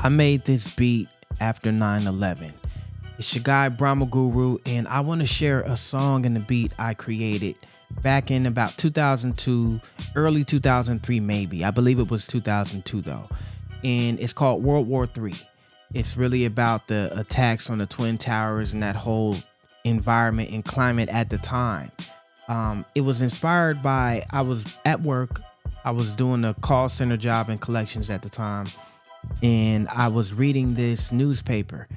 I made this beat after 9/11. It's your guy Brahma Guru, and I want to share a song and a beat I created back in about 2002, early 2003 maybe. I believe it was 2002 though. And it's called World War III. It's really about the attacks on the Twin Towers and that whole environment and climate at the time. It was inspired by, I was at work. I was doing a call center job in collections at the time, and I was reading this newspaper,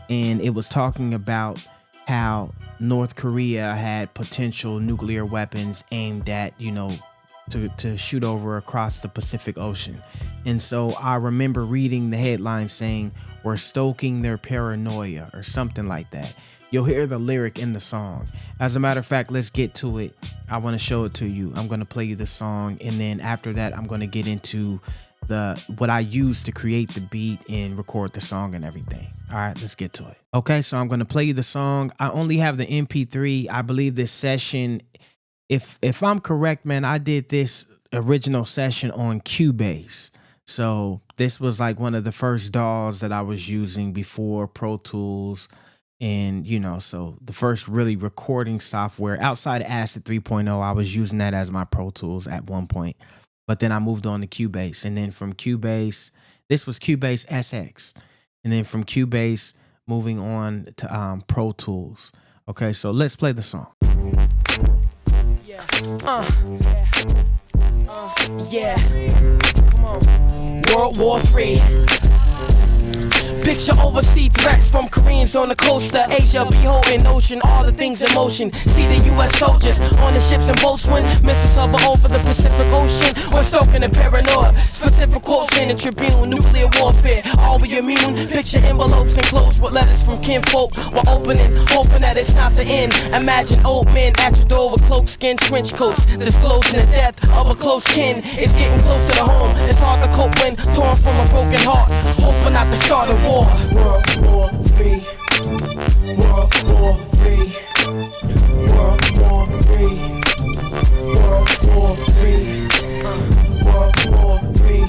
and it was talking about how North Korea had potential nuclear weapons aimed at, to shoot over across the Pacific Ocean. And so I remember reading the headline saying, "We're stoking their paranoia," or something like that. You'll hear the lyric in the song. As a matter of fact, let's get to it. I want to show it to you. I'm going to play you the song, and then after that, I'm going to get into what I used to create the beat and record the song and everything. All right, let's get to it. Okay, so I'm going to play you the song. I only have the MP3. I believe this session, if I'm correct, man, I did this original session on Cubase. So this was like one of the first DAWs that I was using before Pro Tools. And, so the first really recording software outside of Acid 3.0, I was using that as my Pro Tools at one point. But then I moved on to Cubase. And then from Cubase, this was Cubase SX. And then from Cubase, moving on to Pro Tools. Okay, so let's play the song. Yeah. Come on. World War III. Picture overseas threats from Koreans on the coast of Asia, beholding ocean, all the things in motion. See the U.S. soldiers on the ships and boats when missiles hover over the Pacific Ocean. We're stoking the paranoia. Specific quotes in the Tribune, nuclear warfare. Are we immune? Picture envelopes enclosed with letters from kinfolk. We're opening, hoping that it's not the end. Imagine old men at your door with cloak skin trench coats, disclosing the death of a close kin. It's getting closer to home. It's hard to cope when torn from a broken heart, hoping not to start a war. World War III. World War III. World War III. World War III. World War III.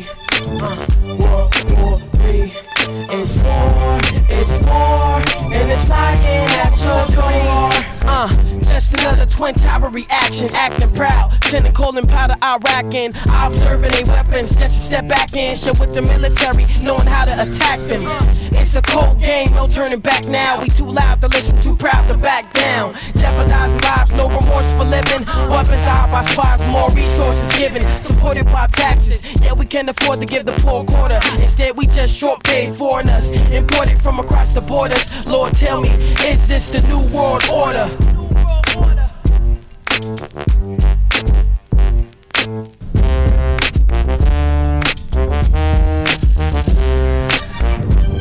World War III. It's war, and it's lying at your door. Just another Twin Tower reaction, acting proud, sending coal and powder Iraq in, observing their weapons, just to step back in, shit with the military, knowing how to attack them. It's a cold game, no turning back now. We too loud to listen, too proud to back down. Jeopardizing lives, no remorse for living. Weapons eyed by spies, more resources given, supported by taxes. Yeah, we can't afford to give the poor a quarter. Instead, we just short pay foreigners, imported from across the borders. Lord, tell me, is this the new world order?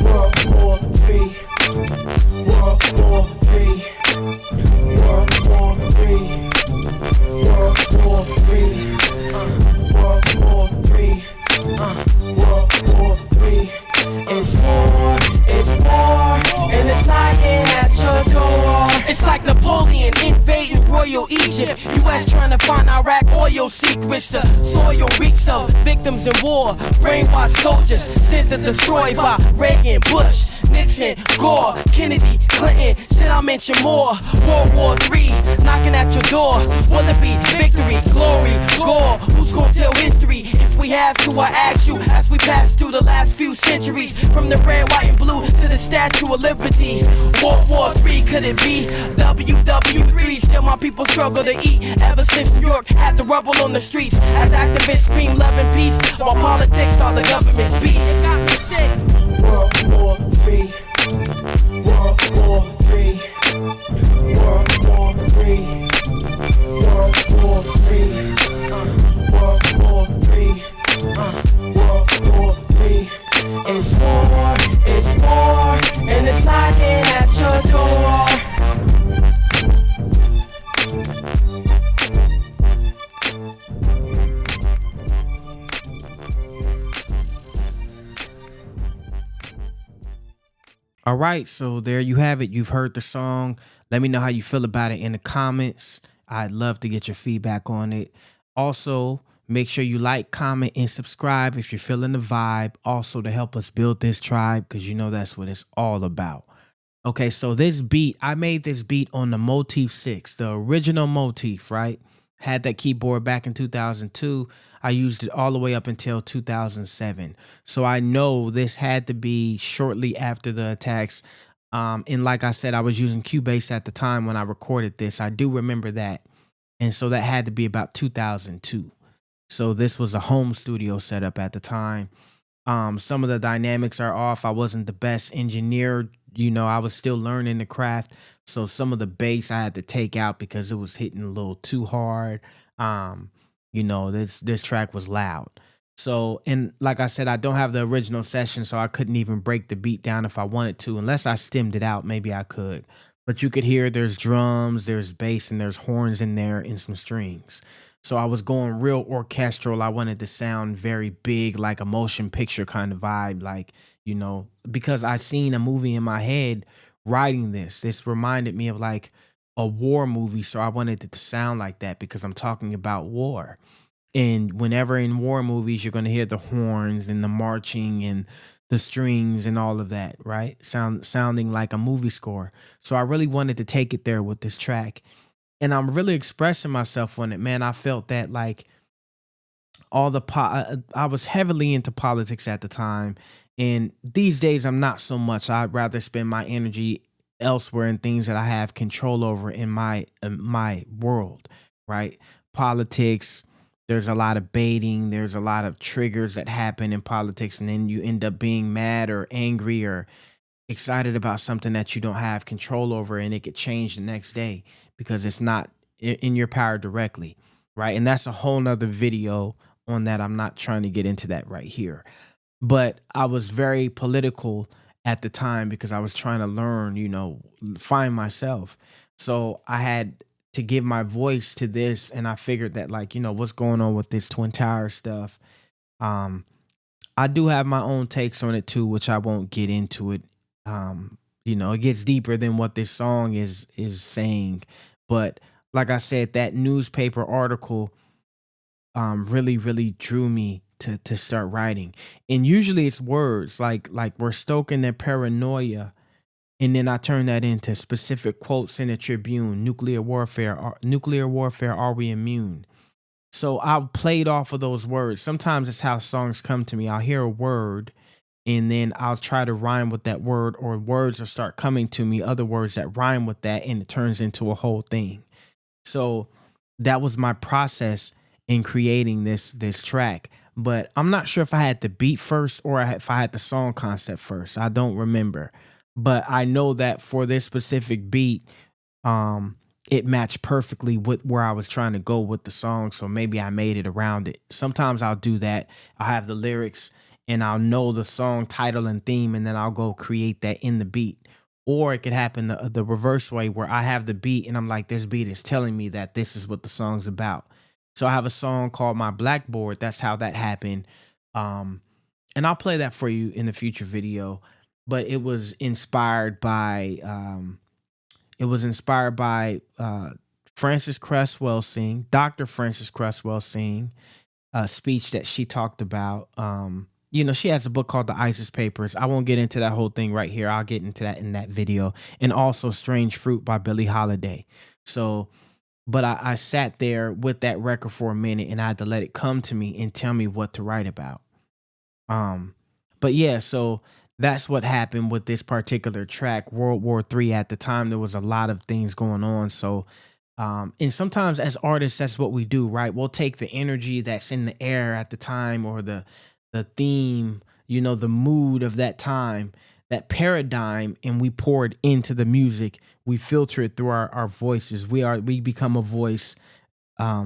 World War III. World War III. World War III. World War III. World War III. World War III. It's war, and it's lying at your door. It's like Napoleon invading Royal Egypt. U.S. trying to find Iraq oil secrets. The soil reeks of victims in war. Brainwashed soldiers sent to destroy by Reagan, Bush, Nixon, Gore, Kennedy, Clinton. Should I mention more? World War III knocking at your door. Will it be victory, glory, gore? Who's gonna tell history? If we have to, I ask you, as we pass through the last few centuries, from the red, white, and blue to the Statue of Liberty. World War III, could it be? WW3, still my people struggle to eat. Ever since New York had the rubble on the streets, as activists scream love and peace, while politics are the government's beast. World War III. World War III. World War III. World War III. World War III. World War III. It's war, and it's lying at your door. All right, so there you have it. You've heard the song. Let me know how you feel about it in the comments. I'd love to get your feedback on it. Also, Make sure you like, comment, and subscribe if you're feeling the vibe. Also to help us build this tribe, because you know that's what it's all about. Okay, so this beat, I made this beat on the Motif 6, the original Motif, right? Had that keyboard back in 2002. I used it all the way up until 2007. So I know this had to be shortly after the attacks. And like I said, I was using Cubase at the time when I recorded this. I do remember that. And so that had to be about 2002. So this was a home studio setup at the time. Some of the dynamics are off. I wasn't the best engineer. I was still learning the craft. So some of the bass I had to take out because it was hitting a little too hard. This track was loud. So, and like I said, I don't have the original session, so I couldn't even break the beat down if I wanted to, unless I stemmed it out. Maybe I could. But you could hear there's drums, there's bass, and there's horns in there and some strings. So I was going real orchestral. I wanted to sound very big, like a motion picture kind of vibe, because I seen a movie in my head writing this. This reminded me of like a war movie, so I wanted it to sound like that because I'm talking about war. And whenever in war movies, you're going to hear the horns and the marching and the strings and all of that, right? Sounding like a movie score. So I really wanted to take it there with this track. And I'm really expressing myself on it, man. I felt that like I was heavily into politics at the time, and these days I'm not so much. I'd rather spend my energy elsewhere in things that I have control over in my world, right? Politics. There's a lot of baiting. There's a lot of triggers that happen in politics, and then you end up being mad or angry or excited about something that you don't have control over, and it could change the next day because it's not in your power directly, right? And that's a whole nother video on that. I'm not trying to get into that right here, but I was very political at the time because I was trying to learn, find myself. So I had to give my voice to this, and I figured that, like, what's going on with this Twin Tower stuff. um I do have my own takes on it too, which I won't get into it. It gets deeper than what this song is saying. But like I said, that newspaper article really, really drew me to start writing. And usually it's words like we're stoking their paranoia. And then I turn that into specific quotes in the Tribune. Nuclear warfare, are we immune? So I played off of those words. Sometimes it's how songs come to me. I'll hear a word and then I'll try to rhyme with that word, or words will start coming to me, other words that rhyme with that, and it turns into a whole thing. So that was my process in creating this track. But I'm not sure if I had the beat first or if I had the song concept first. I don't remember. But I know that for this specific beat, it matched perfectly with where I was trying to go with the song. So maybe I made it around it. Sometimes I'll do that. I'll have the lyrics and I'll know the song title and theme, and then I'll go create that in the beat. Or it could happen the reverse way, where I have the beat and I'm like, this beat is telling me that this is what the song's about. So I have a song called My Blackboard. That's how that happened. And I'll play that for you in the future video. But it was inspired by Frances Cresswell Sing, Dr. Frances Cresswell Sing, a speech that she talked about. She has a book called The ISIS Papers. I won't get into that whole thing right here. I'll get into that in that video. And also Strange Fruit by Billie Holiday. So, but I sat there with that record for a minute and I had to let it come to me and tell me what to write about. But yeah, so that's what happened with this particular track, World War III. At the time, there was a lot of things going on. So, and sometimes as artists, that's what we do, right? We'll take the energy that's in the air at the time, or the theme, the mood of that time, that paradigm, and we pour it into the music. We filter it through our voices. We become a voice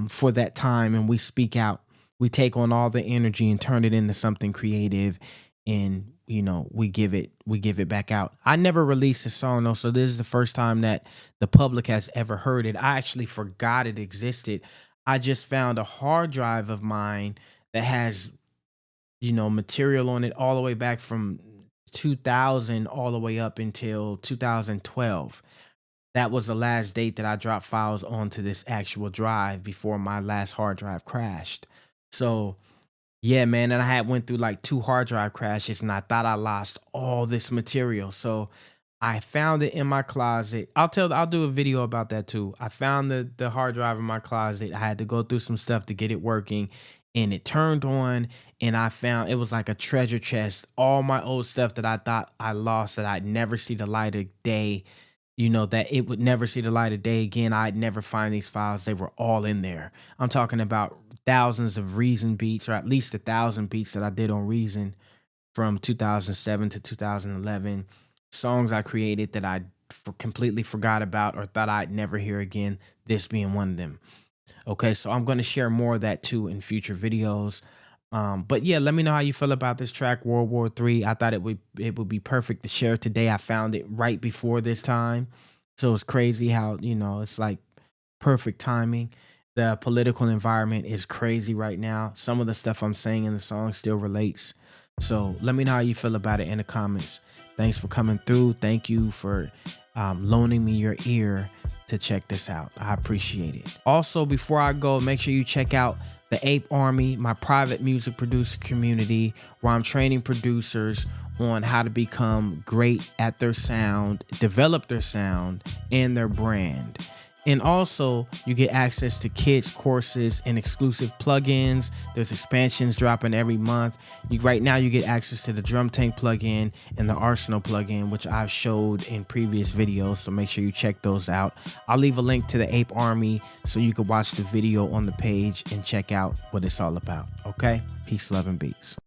for that time, and we speak out. We take on all the energy and turn it into something creative, and we give it back out. I never released a song though, so this is the first time that the public has ever heard it. I actually forgot it existed. I just found a hard drive of mine that has material on it all the way back from 2000 all the way up until 2012. That was the last date that I dropped files onto this actual drive before my last hard drive crashed. So yeah, man, and I had went through like 2 hard drive crashes and I thought I lost all this material. So I found it in my closet. I'll do a video about that too. I found the hard drive in my closet. I had to go through some stuff to get it working and it turned on and I found it was like a treasure chest. All my old stuff that I thought I lost that I'd never see the light of day, that it would never see the light of day again. I'd never find these files. They were all in there. I'm talking about thousands of Reason beats, or at least 1,000 beats that I did on Reason from 2007 to 2011. Songs I created that I completely forgot about or thought I'd never hear again. This being one of them. Okay, so I'm going to share more of that too in future videos. But yeah, let me know how you feel about this track, World War III. I thought it would be perfect to share today. I found it right before this time, so it's crazy how it's like perfect timing. The political environment is crazy right now. Some of the stuff I'm saying in the song still relates. So let me know how you feel about it in the comments. Thanks for coming through. Thank you for loaning me your ear to check this out. I appreciate it. Also, before I go, make sure you check out the Ape Army, my private music producer community, where I'm training producers on how to become great at their sound, develop their sound and their brand. And also, you get access to kids courses and exclusive plugins. There's expansions dropping every month. Right now, you get access to the Drum Tank plugin and the Arsenal plugin, which I've showed in previous videos. So make sure you check those out. I'll leave a link to the Ape Army so you can watch the video on the page and check out what it's all about. Okay? Peace, love, and beats.